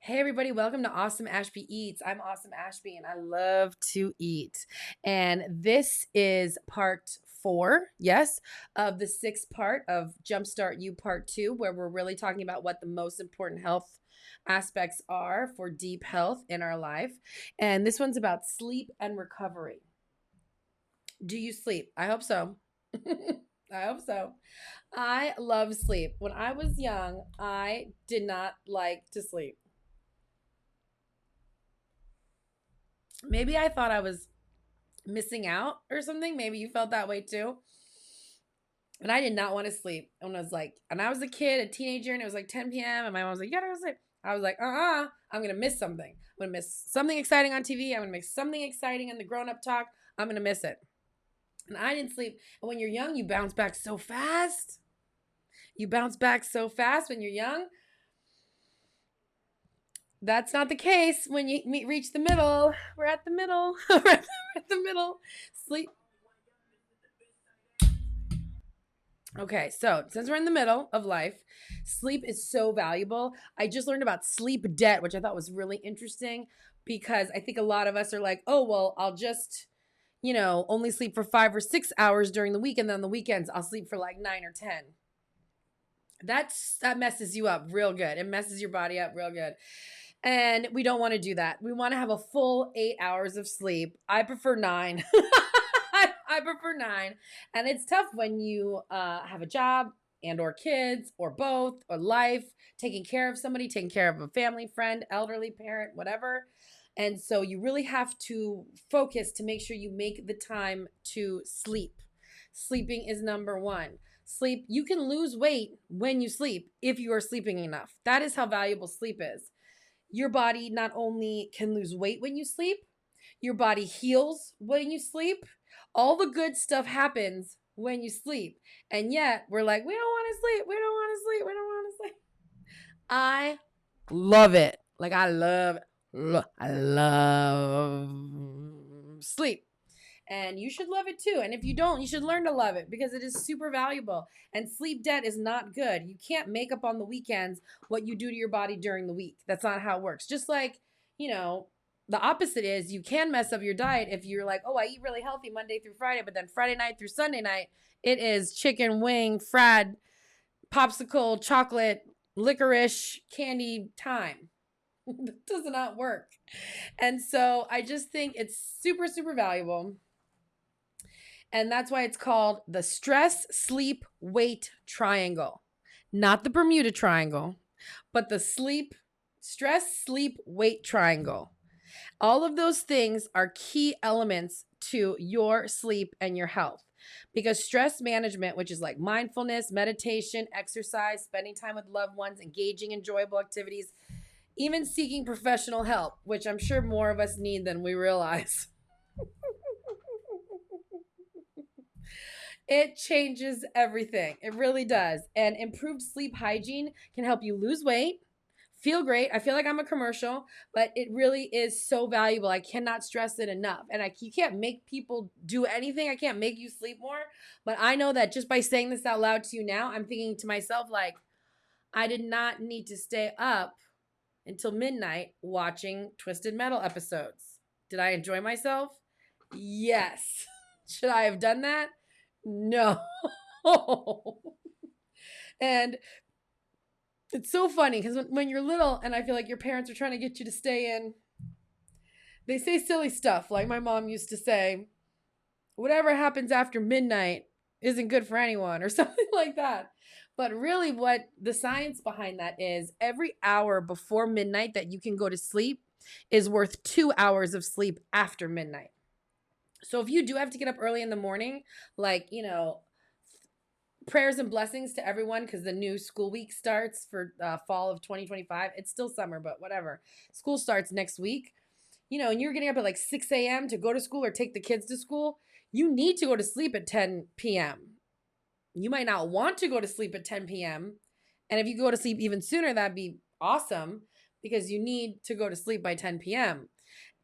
Hey everybody, welcome to Awesome Ashby Eats. I'm Awesome Ashby and I love to eat. And this is part 4, yes, of the 6th part of Jumpstart You Part 2, where we're really talking about what the most important health aspects are for deep health in our life. And this one's about sleep and recovery. Do you sleep? I hope so. I hope so. I love sleep. When I was young, I did not like to sleep. Maybe I thought I was missing out or something. Maybe you felt that way too. And I did not want to sleep. And I was a kid, a teenager, and it was like 10 p.m. And my mom was like, you gotta go sleep. I was like, I'm gonna miss something. I'm gonna miss something exciting on TV. I'm gonna miss something exciting in the grown-up talk. I'm gonna miss it. And I didn't sleep. And when you're young, you bounce back so fast. You bounce back so fast when you're young. That's not the case when you reach the middle. We're at the middle. We're at the middle. Sleep. Okay, so since we're in the middle of life, sleep is so valuable. I just learned about sleep debt, which I thought was really interesting because I think a lot of us are like, oh, well, I'll just, only sleep for 5 or 6 hours during the week. And then on the weekends, I'll sleep for like 9 or 10. That messes you up real good. It messes your body up real good. And we don't want to do that. We want to have a full 8 hours of sleep. I prefer 9. I prefer 9. And it's tough when you have a job and or kids or both or life, taking care of somebody, taking care of a family, friend, elderly parent, whatever. And so you really have to focus to make sure you make the time to sleep. Sleeping is number 1. Sleep, you can lose weight when you sleep if you are sleeping enough. That is how valuable sleep is. Your body not only can lose weight when you sleep, your body heals when you sleep. All the good stuff happens when you sleep. And yet we're like, we don't want to sleep. We don't want to sleep. We don't want to sleep. I love it. Like I love sleep. And you should love it too. And if you don't, you should learn to love it because it is super valuable. And sleep debt is not good. You can't make up on the weekends what you do to your body during the week. That's not how it works. Just like, the opposite is you can mess up your diet if you're like, oh, I eat really healthy Monday through Friday, but then Friday night through Sunday night, it is chicken, wing, fried, popsicle, chocolate, licorice, candy time. That does not work. And so I just think it's super, super valuable. And that's why it's called the stress, sleep, weight triangle. Not the Bermuda Triangle, but the stress, sleep, weight triangle. All of those things are key elements to your sleep and your health. Because stress management, which is like mindfulness, meditation, exercise, spending time with loved ones, engaging in enjoyable activities, even seeking professional help, which I'm sure more of us need than we realize. It changes everything. It really does. And improved sleep hygiene can help you lose weight, feel great. I feel like I'm a commercial, but it really is so valuable. I cannot stress it enough. And you can't make people do anything. I can't make you sleep more. But I know that just by saying this out loud to you now, I'm thinking to myself, like, I did not need to stay up until midnight watching Twisted Metal episodes. Did I enjoy myself? Yes. Should I have done that? No. And it's so funny because when you're little and I feel like your parents are trying to get you to stay in, they say silly stuff. Like my mom used to say, whatever happens after midnight isn't good for anyone or something like that. But really what the science behind that is every hour before midnight that you can go to sleep is worth 2 hours of sleep after midnight. So if you do have to get up early in the morning, like, prayers and blessings to everyone because the new school week starts for fall of 2025. It's still summer, but whatever. School starts next week, and you're getting up at like 6 a.m. to go to school or take the kids to school. You need to go to sleep at 10 p.m. You might not want to go to sleep at 10 p.m. And if you go to sleep even sooner, that'd be awesome because you need to go to sleep by 10 p.m.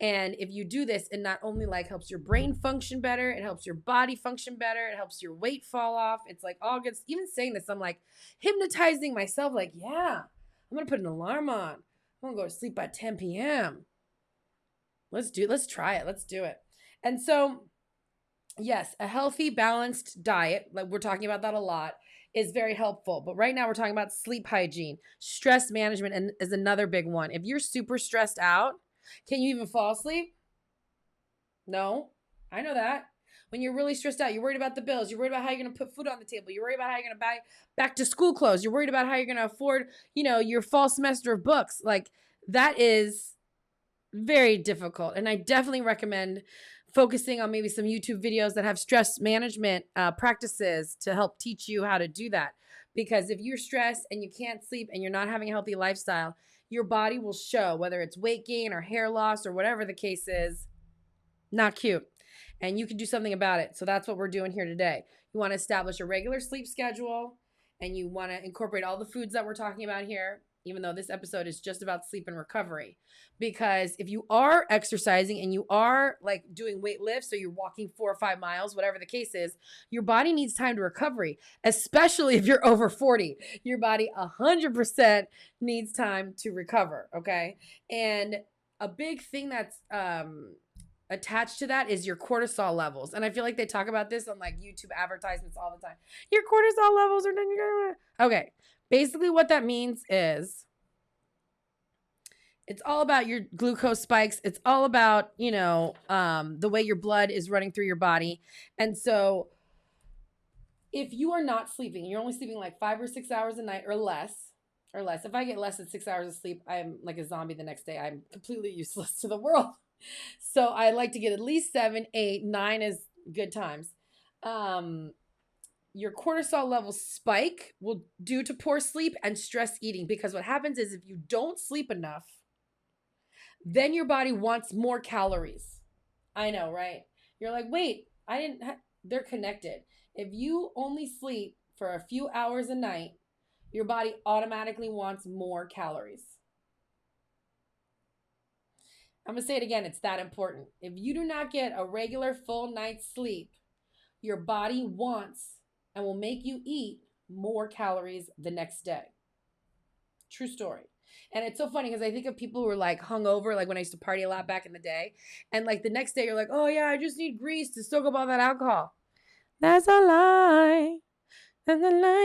And if you do this, it not only like helps your brain function better, it helps your body function better, it helps your weight fall off. It's like all good. Even saying this, I'm like hypnotizing myself. Like, yeah, I'm going to put an alarm on. I want to go to sleep by 10 p.m. Let's try it. Let's do it. And so, yes, a healthy, balanced diet, like we're talking about that a lot, is very helpful. But right now we're talking about sleep hygiene. Stress management and is another big one. If you're super stressed out, can you even fall asleep? No. I know that. When you're really stressed out, you're worried about the bills, you're worried about how you're going to put food on the table, you're worried about how you're going to buy back to school clothes, you're worried about how you're going to afford, your fall semester of books. Like that is very difficult. And I definitely recommend focusing on maybe some YouTube videos that have stress management practices to help teach you how to do that. Because if you're stressed and you can't sleep and you're not having a healthy lifestyle, your body will show, whether it's weight gain or hair loss or whatever the case is. Not cute. And you can do something about it. So that's what we're doing here today. You want to establish a regular sleep schedule, and you want to incorporate all the foods that we're talking about here, even though this episode is just about sleep and recovery. Because if you are exercising and you are like doing weight lifts, or you're walking 4 or 5 miles, whatever the case is, your body needs time to recovery, especially if you're over 40. Your body 100% needs time to recover, okay? And a big thing that's attached to that is your cortisol levels. And I feel like they talk about this on like YouTube advertisements all the time. Your cortisol levels are okay. Basically what that means is it's all about your glucose spikes. It's all about, the way your blood is running through your body. And so if you are not sleeping, you're only sleeping like 5 or 6 hours a night or less. If I get less than 6 hours of sleep, I'm like a zombie the next day. I'm completely useless to the world. So I like to get at least 7, 8, 9 is good times. Your cortisol levels spike due to poor sleep and stress eating, because what happens is if you don't sleep enough, then your body wants more calories. I know, right? You're like, wait, they're connected. If you only sleep for a few hours a night, your body automatically wants more calories. I'm going to say it again. It's that important. If you do not get a regular full night's sleep, your body wants and will make you eat more calories the next day. True story. And it's so funny because I think of people who are like hungover, like when I used to party a lot back in the day. And like the next day you're like, oh yeah, I just need grease to soak up all that alcohol. That's a lie. That's a lie.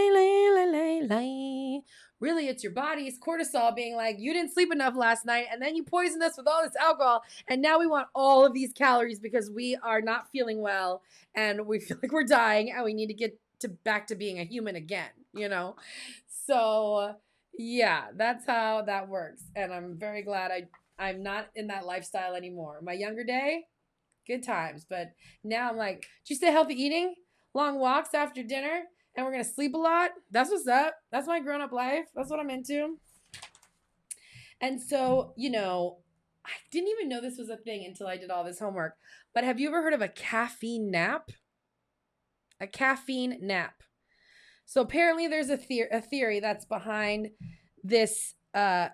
Really, it's your body's cortisol being like, you didn't sleep enough last night, and then you poisoned us with all this alcohol, and now we want all of these calories because we are not feeling well, and we feel like we're dying, and we need to get back to being a human again, So, yeah, that's how that works, and I'm very glad I'm not in that lifestyle anymore. My younger day, good times, but now I'm like, did you stay healthy eating? Long walks after dinner? And we're going to sleep a lot. That's what's up. That's my grown-up life. That's what I'm into. And so, I didn't even know this was a thing until I did all this homework. But have you ever heard of a caffeine nap? A caffeine nap. So apparently there's a theory that's behind this, a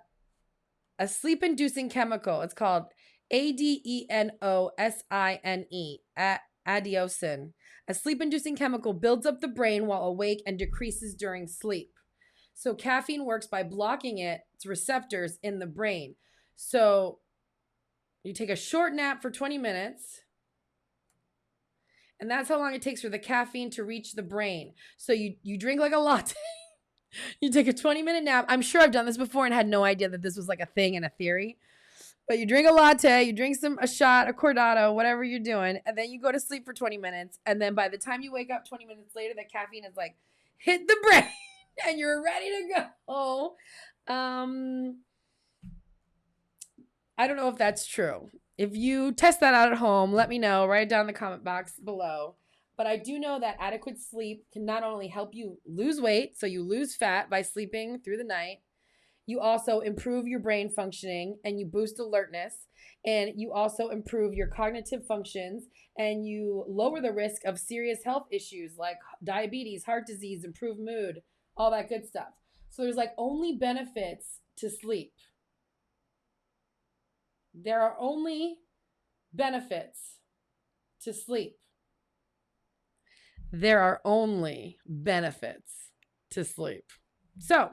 sleep-inducing chemical. It's called adenosine, adenosine. A sleep-inducing chemical builds up the brain while awake and decreases during sleep. So caffeine works by blocking its receptors in the brain. So you take a short nap for 20 minutes, and that's how long it takes for the caffeine to reach the brain. So you drink like a latte. You take a 20-minute nap. I'm sure I've done this before and had no idea that this was like a thing and a theory. But you drink a latte, you drink a shot, a cordato, whatever you're doing, and then you go to sleep for 20 minutes. And then by the time you wake up 20 minutes later, the caffeine is like hit the brain and you're ready to go. I don't know if that's true. If you test that out at home, let me know. Write it down in the comment box below. But I do know that adequate sleep can not only help you lose weight, so you lose fat by sleeping through the night, you also improve your brain functioning and you boost alertness, and you also improve your cognitive functions, and you lower the risk of serious health issues like diabetes, heart disease, improved mood, all that good stuff. So there's like only benefits to sleep. There are only benefits to sleep. There are only benefits to sleep. So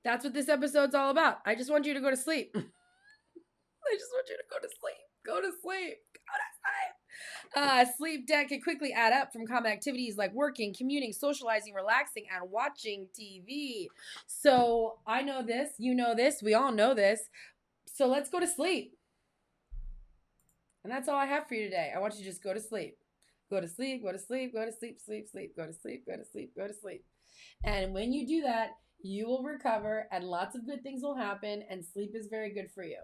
That's what this episode's all about. I just want you to go to sleep. I just want you to go to sleep. Go to sleep. Go to sleep. Sleep debt can quickly add up from common activities like working, commuting, socializing, relaxing, and watching TV. So I know this. You know this. We all know this. So let's go to sleep. And that's all I have for you today. I want you to just go to sleep. Go to sleep, go to sleep, go to sleep, sleep, sleep, go to sleep, go to sleep, go to sleep. And when you do that, you will recover and lots of good things will happen, and sleep is very good for you.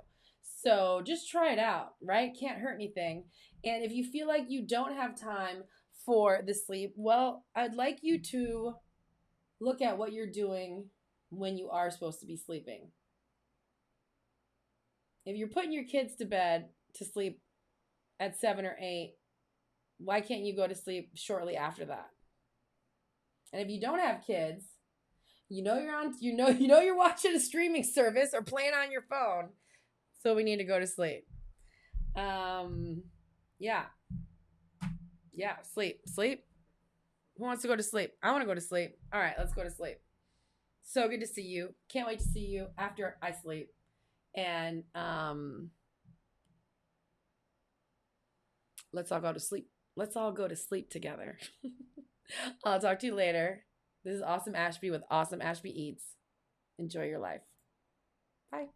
So just try it out, right? Can't hurt anything. And if you feel like you don't have time for the sleep, well, I'd like you to look at what you're doing when you are supposed to be sleeping. If you're putting your kids to bed to sleep at 7 or 8, why can't you go to sleep shortly after that? And if you don't have kids, you know you're watching a streaming service or playing on your phone. So we need to go to sleep. Yeah. Yeah, sleep. Sleep. Who wants to go to sleep? I want to go to sleep. All right, let's go to sleep. So good to see you. Can't wait to see you after I sleep. And let's all go to sleep. Let's all go to sleep together. I'll talk to you later. This is Awesome Ashby with Awesome Ashby Eats. Enjoy your life. Bye.